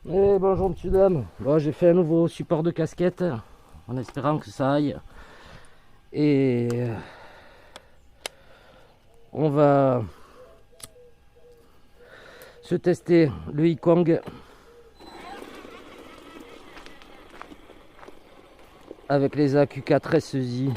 Et bonjour monsieur dame. Bon, j'ai fait un nouveau support de casquette en espérant que ça aille. Et on va se tester le Ikong avec les AQ4 SEI.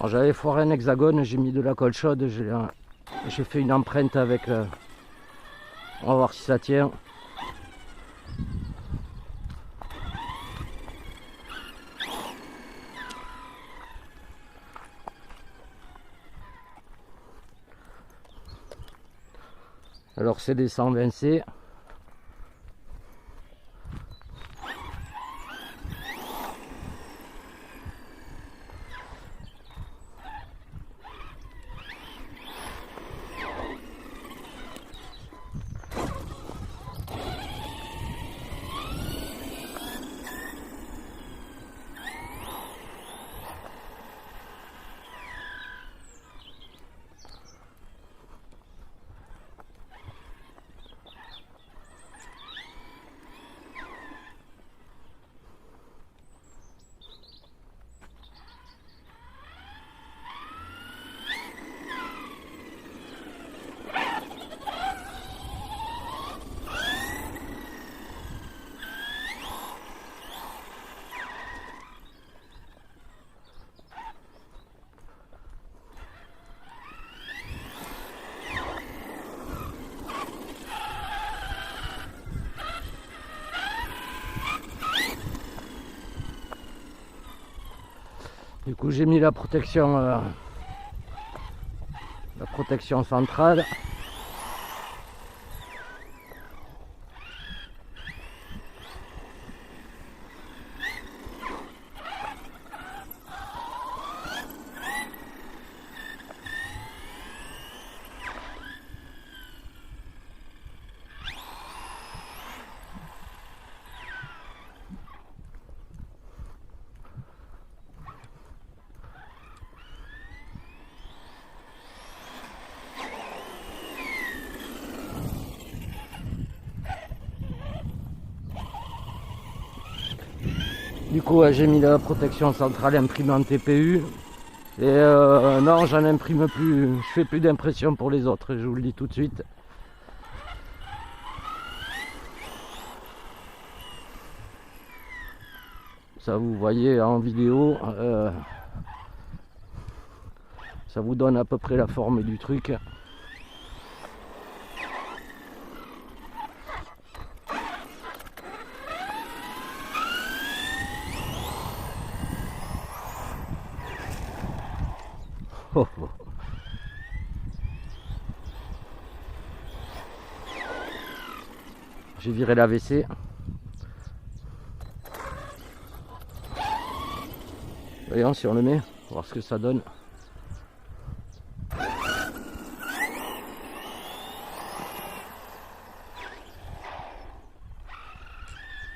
J'avais foiré un hexagone, j'ai mis de la colle chaude, j'ai fait une empreinte avec... on va voir si ça tient. Alors c'est des 120C. Du coup j'ai mis la protection centrale. Du coup j'ai mis la protection centrale imprimante TPU. Et non, j'en imprime plus, je fais plus d'impression pour les autres, je vous le dis tout de suite. Ça vous voyez en vidéo, ça vous donne à peu près la forme du truc. Oh, oh. J'ai viré la WC. Voyons si on le met, voir ce que ça donne.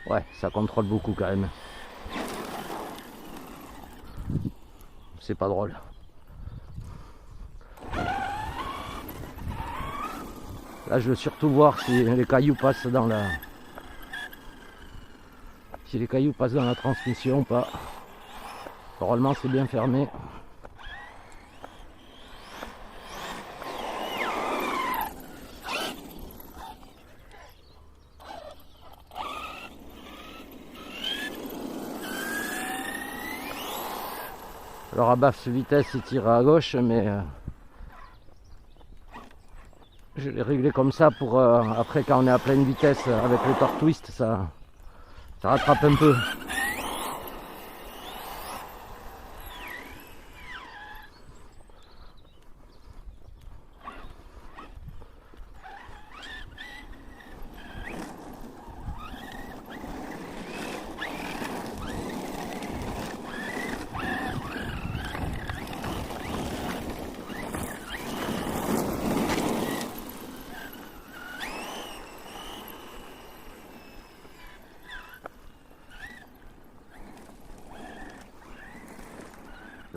Ouais, ça contrôle beaucoup quand même. C'est pas drôle. Là, je veux surtout voir si les cailloux passent dans la... Si les cailloux passent dans la transmission ou pas. Normalement, c'est bien fermé. Alors à basse vitesse, il tire à gauche, mais je l'ai réglé comme ça pour après quand on est à pleine vitesse avec le torque twist, ça rattrape un peu.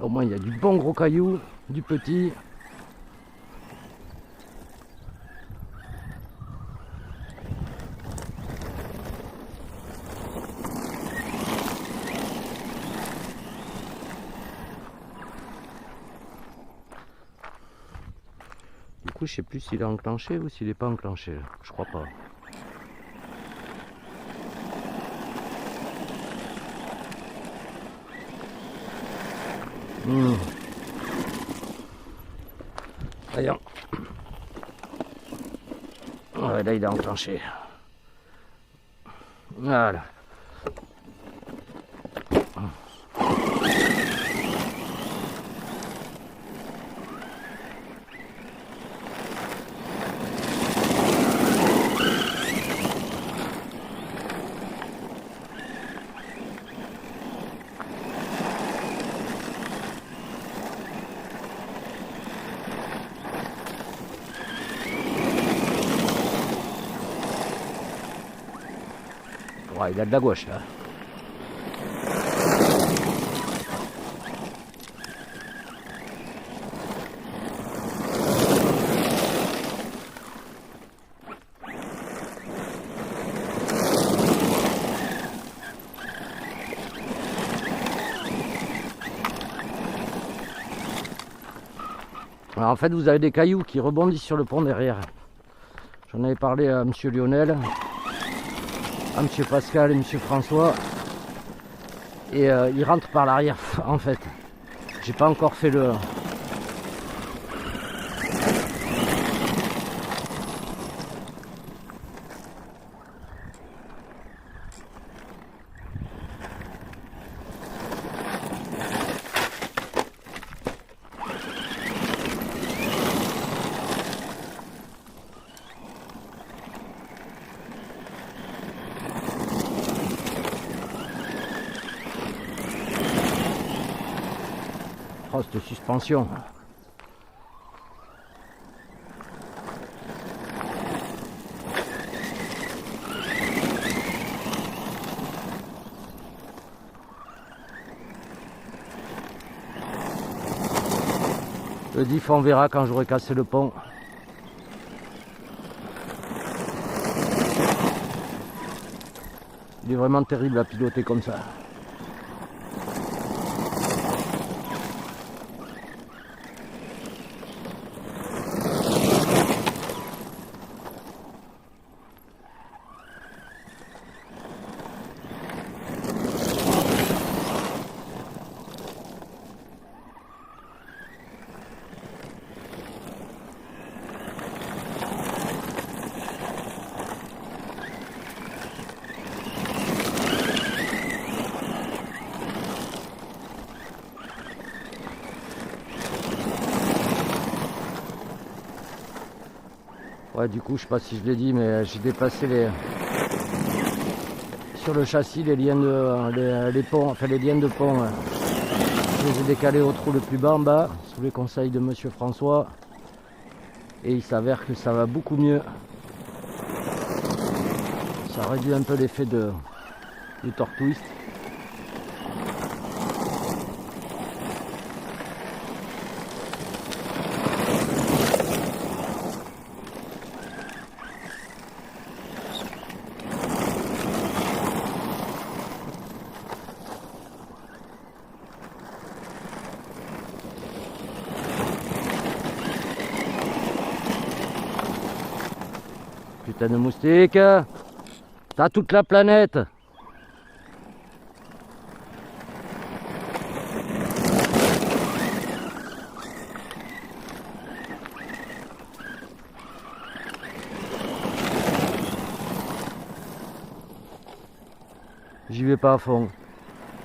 Au moins il y a du bon gros caillou, du petit. Du coup je sais plus s'il est enclenché ou s'il n'est pas enclenché. Je crois pas. Voyons. Ouais, là il est enclenché. Voilà. Ouais, il a de la gauche là. Alors, en fait, vous avez des cailloux qui rebondissent sur le pont derrière. J'en avais parlé à monsieur Lionel, à monsieur Pascal et monsieur François. Et ils rentrent par l'arrière, en fait. J'ai pas encore fait le... Oh, cette suspension. Le diff, on verra quand j'aurai cassé le pont. Il est vraiment terrible à piloter comme ça. Ouais, du coup, je sais pas si je l'ai dit, mais j'ai déplacé sur le châssis les liens les ponts, enfin les liens de pont. Je les ai décalés au trou le plus bas en bas, sous les conseils de monsieur François. Et il s'avère que ça va beaucoup mieux. Ça réduit un peu l'effet du torque twist. Putain de moustique, t'as toute la planète. J'y vais pas à fond.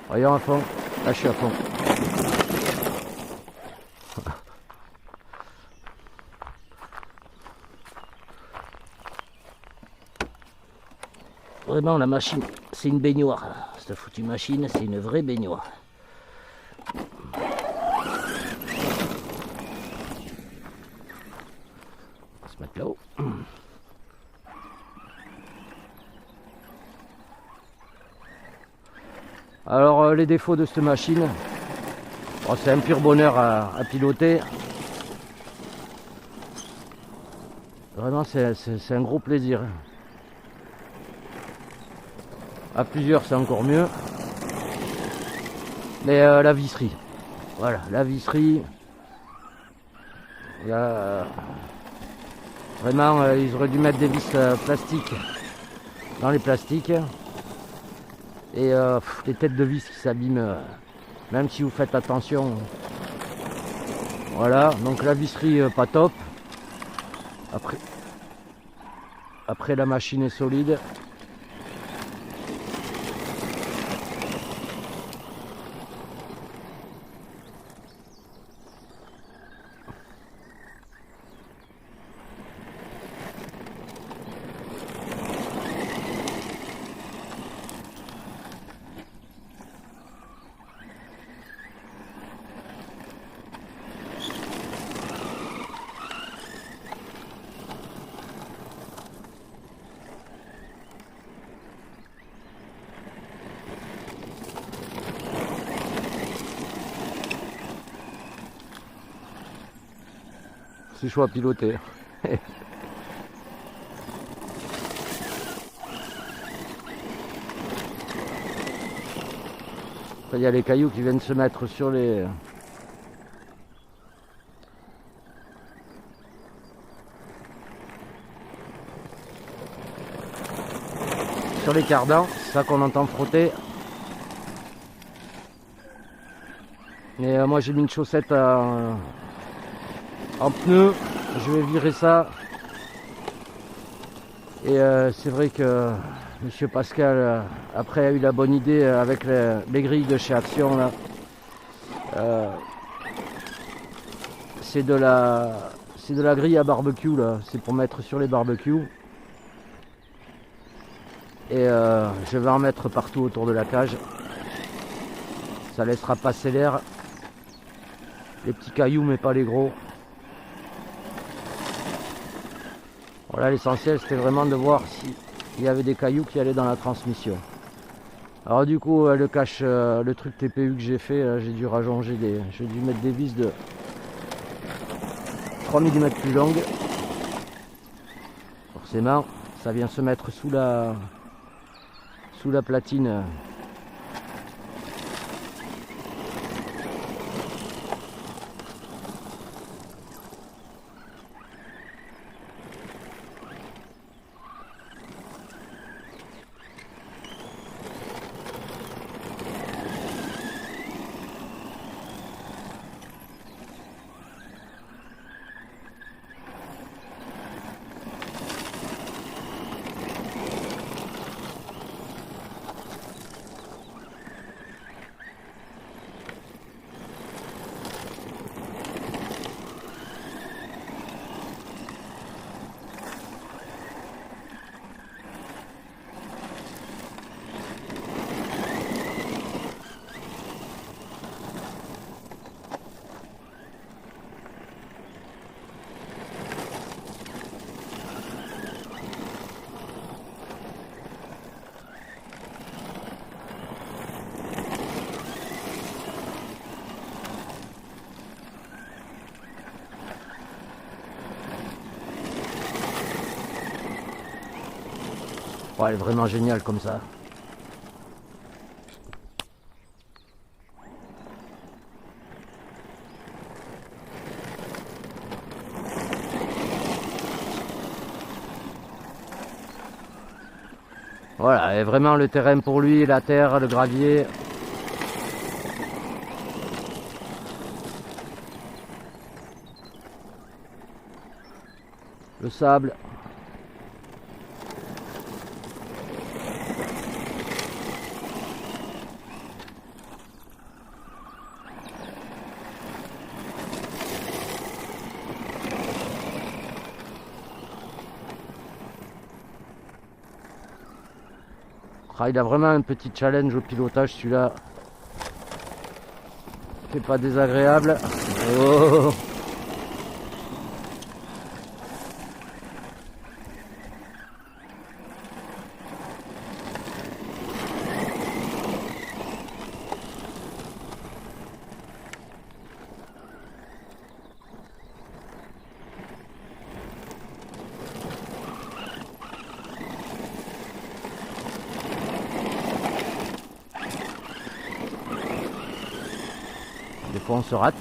Voyons à fond. Là je suis à fond. Vraiment la machine, c'est une baignoire. Cette foutue machine, c'est une vraie baignoire. On va se mettre là-haut. Alors les défauts de cette machine, Bon, c'est un pur bonheur à piloter. Vraiment, c'est un gros plaisir. À plusieurs, c'est encore mieux. Mais la visserie. Voilà, la visserie. Il y a, vraiment, ils auraient dû mettre des vis plastiques dans les plastiques. Et les têtes de vis qui s'abîment, même si vous faites attention. Voilà, donc la visserie pas top. Après la machine est solide. C'est chaud à piloter. Il y a les cailloux qui viennent se mettre sur les cardans, c'est ça qu'on entend frotter. Et moi j'ai mis une chaussette en pneu, je vais virer ça. Et c'est vrai que Monsieur Pascal après a eu la bonne idée avec les grilles de chez Action là. C'est de la grille à barbecue là, c'est pour mettre sur les barbecues. Et je vais en mettre partout autour de la cage. Ça laissera passer l'air. Les petits cailloux mais pas les gros. Voilà, l'essentiel c'était vraiment de voir s'il y avait des cailloux qui allaient dans la transmission. Alors du coup le truc TPU que j'ai fait, j'ai dû rajonger j'ai dû mettre des vis de 3 mm plus longues. Forcément ça vient se mettre sous la platine. Ouais, elle est vraiment géniale comme ça. Voilà, et vraiment le terrain pour lui, la terre, le gravier. Le sable. Ah, il a vraiment un petit challenge au pilotage celui-là. C'est pas désagréable. Oh. fois on se rate.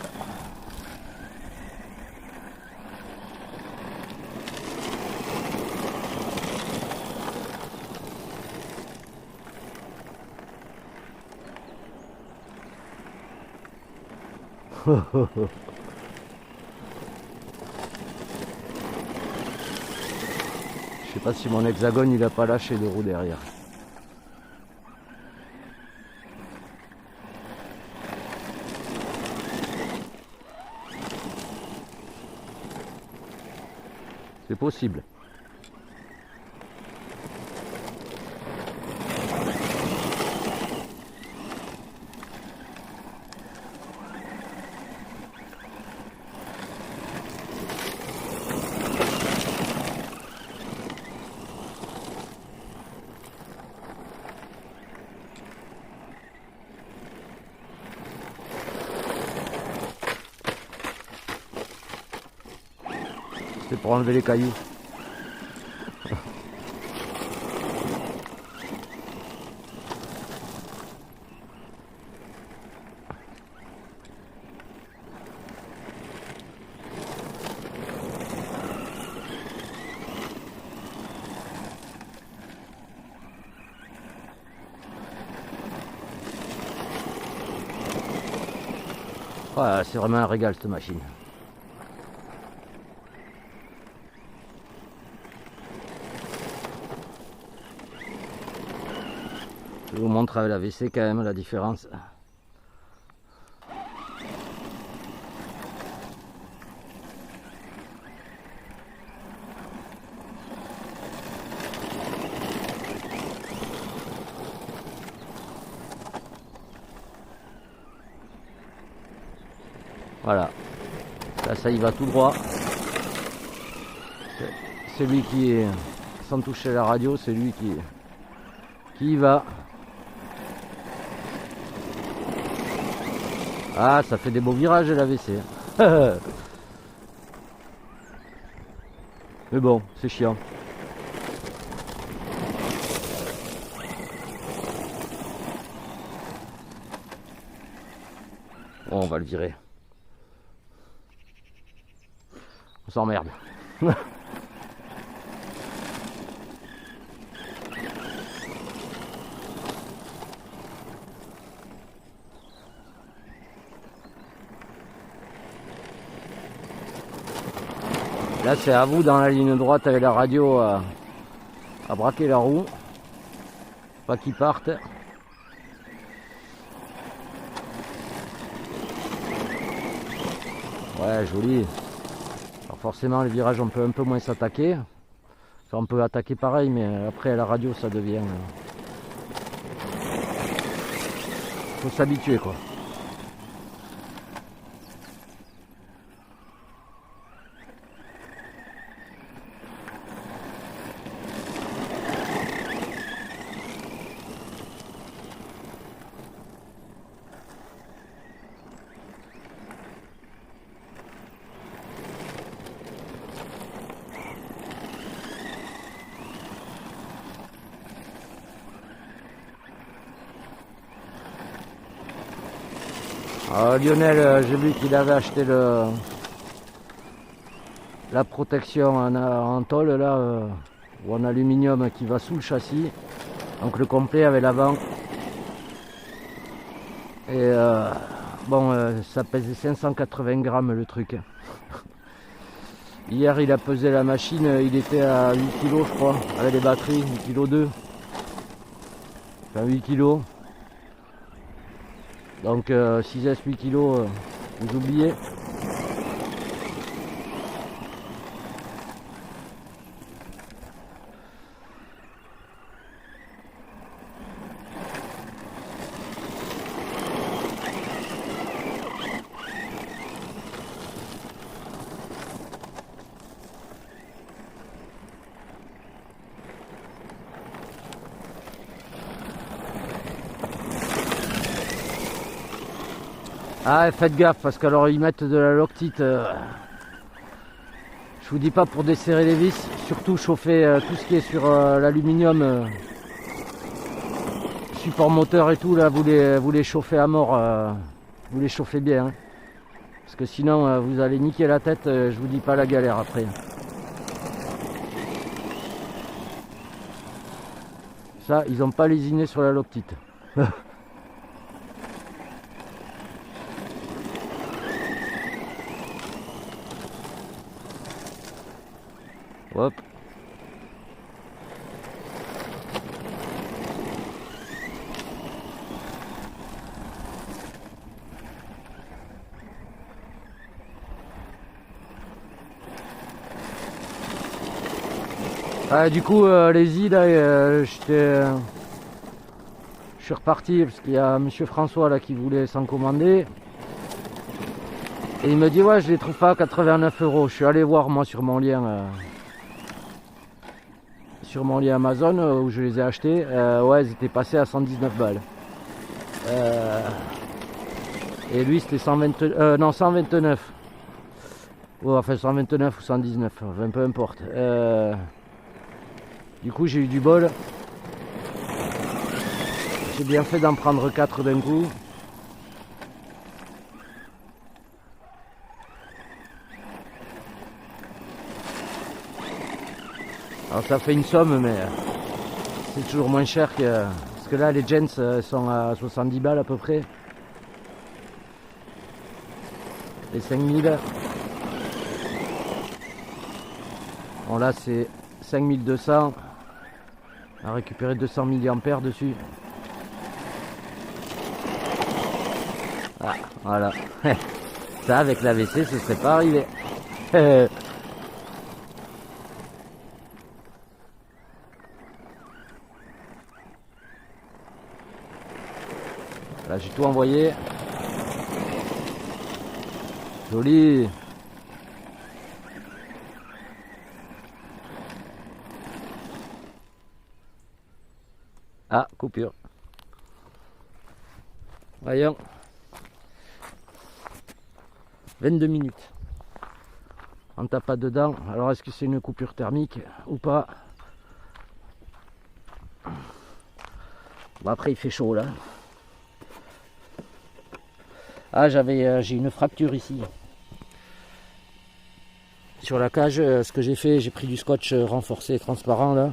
Je sais pas si mon hexagone il a pas lâché de roue derrière. C'est possible. C'est pour enlever les cailloux. Voilà, c'est vraiment un régal cette machine. Je vous montre avec la WC quand même la différence. Voilà, là ça y va tout droit. C'est lui qui est, sans toucher la radio, c'est lui qui y va. Ah, ça fait des beaux virages la WC. Mais bon, c'est chiant. Bon, on va le virer. On s'emmerde. Là c'est à vous dans la ligne droite avec la radio à braquer la roue. Pas qu'il parte. Ouais, joli. Alors forcément les virages on peut un peu moins s'attaquer. Enfin, on peut attaquer pareil mais après à la radio ça devient... Faut s'habituer quoi. Lionel, j'ai vu qu'il avait acheté la protection en tôle là, ou en aluminium qui va sous le châssis, donc le complet avec l'avant. Et bon, ça pèse 580 grammes le truc. Hier il a pesé la machine, il était à 8 kg je crois, avec les batteries, 8 kg 2. Enfin 8 kg. Donc 6S 8 kg, vous oubliez. Ah, faites gaffe parce qu'alors ils mettent de la loctite. Je vous dis pas pour desserrer les vis, surtout chauffer tout ce qui est sur l'aluminium, support moteur et tout là, vous les chauffez à mort, vous les chauffez bien. Hein. Parce que sinon vous allez niquer la tête, je vous dis pas la galère après. Ça, ils ont pas lésiné sur la Loctite. Hop. Ah, du coup, les îles, je suis reparti parce qu'il y a monsieur François là qui voulait s'en commander. Et il me dit, ouais, je les trouve pas à 89 €. Je suis allé voir moi sur mon lien Amazon où je les ai achetés. Ouais, ils étaient passés à 119 balles. Et lui, c'était 129. Ouais, enfin 129 ou 119, enfin, peu importe. Du coup, j'ai eu du bol. J'ai bien fait d'en prendre 4 d'un coup. Alors ça fait une somme, mais c'est toujours moins cher que... Parce que là, les Gens sont à 70 balles à peu près. Les 5000. Bon là, c'est 5200. On a récupéré 200 mAh dessus. Ah, voilà. Ça, avec l'AVC, ce serait pas arrivé. Là, j'ai tout envoyé. Joli. Ah, coupure. Voyons. 22 minutes. On tape pas dedans. Alors, est-ce que c'est une coupure thermique ou pas? Bon, après, il fait chaud là. Ah, j'ai une fracture ici. Sur la cage, ce que j'ai fait, j'ai pris du scotch renforcé transparent là.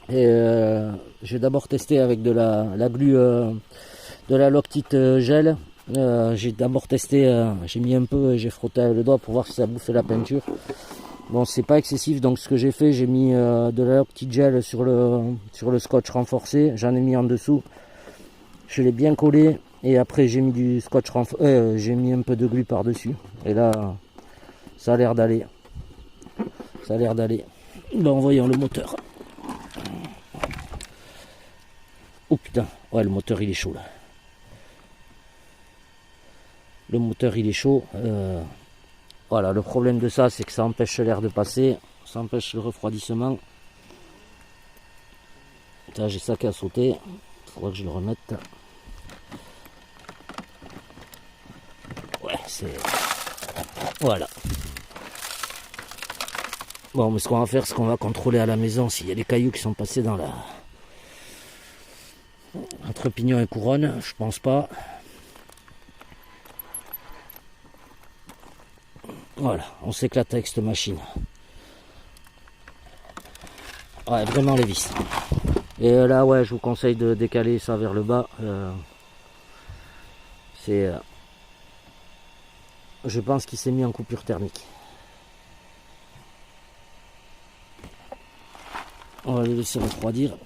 Et j'ai d'abord testé avec de la glu de la Loctite gel. J'ai d'abord testé, j'ai mis un peu et j'ai frotté le doigt pour voir si ça bouffait la peinture. Bon, c'est pas excessif, donc ce que j'ai fait, j'ai mis de la Loctite gel sur le scotch renforcé. J'en ai mis en dessous. Je l'ai bien collé et après j'ai mis du scotch j'ai mis un peu de glu par dessus. Et là, ça a l'air d'aller. Ça a l'air d'aller. Bon, voyons le moteur. Oh putain, ouais, le moteur il est chaud là. Le moteur il est chaud. Voilà, le problème de ça, c'est que ça empêche l'air de passer. Ça empêche le refroidissement. Là, j'ai ça qui a sauté. Il faudra que je le remette. Ouais, c'est... Voilà. Bon, mais ce qu'on va faire, c'est qu'on va contrôler à la maison s'il y a des cailloux qui sont passés dans la... Entre pignon et couronne, je pense pas. Voilà, on s'éclate avec cette machine. Ouais, vraiment les vis. Et là, ouais, je vous conseille de décaler ça vers le bas. Je pense qu'il s'est mis en coupure thermique. On va le laisser refroidir.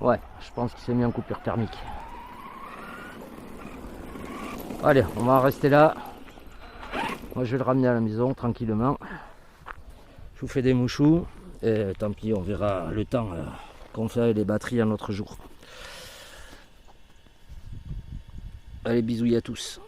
Ouais, je pense qu'il s'est mis en coupure thermique. Allez, on va en rester là. Moi je vais le ramener à la maison tranquillement. Je vous fais des mouchous. Et tant pis, on verra le temps qu'on fait avec les batteries un autre jour. Allez, bisous à tous.